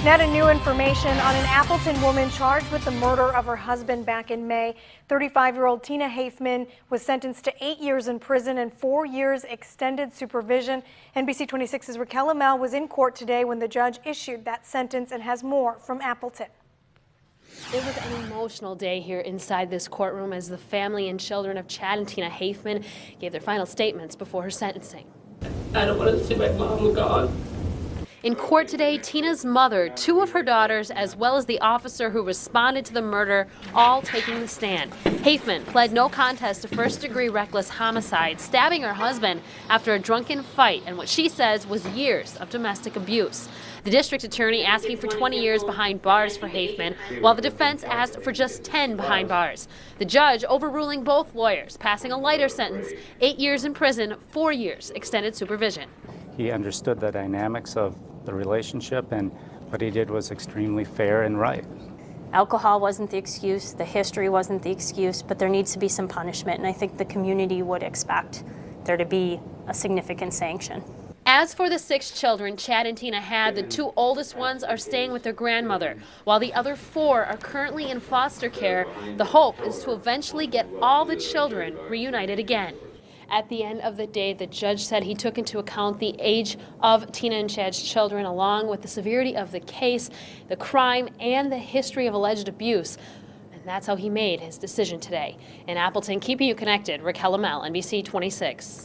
Now to new information on an Appleton woman charged with the murder of her husband back in May. 35-year-old Tina Haifman was sentenced to 8 years in prison and 4 years extended supervision. NBC 26's Raquel Amel was in court today when the judge issued that sentence and has more from Appleton. It was an emotional day here inside this courtroom as the family and children of Chad and Tina Haifman gave their final statements before her sentencing. I don't want to see my mom gone. In court today, Tina's mother, 2 of her daughters, as well as the officer who responded to the murder, all taking the stand. Haifman pled no contest to first-degree reckless homicide, stabbing her husband after a drunken fight and what she says was years of domestic abuse. The district attorney asking for 20 years behind bars for Haifman, while the defense asked for just 10 behind bars. The judge overruling both lawyers, passing a lighter sentence, 8 years in prison, 4 years extended supervision. He understood the dynamics of the relationship, and what he did was extremely fair and right. Alcohol wasn't the excuse, the history wasn't the excuse, but there needs to be some punishment, and I think the community would expect there to be a significant sanction. As for the 6 children Chad and Tina had, the 2 oldest ones are staying with their grandmother, while the other 4 are currently in foster care. The hope is to eventually get all the children reunited again. At the end of the day, the judge said he took into account the age of Tina and Chad's children, along with the severity of the case, the crime, and the history of alleged abuse. And that's how he made his decision today. In Appleton, keeping you connected, Raquel Amel, NBC 26.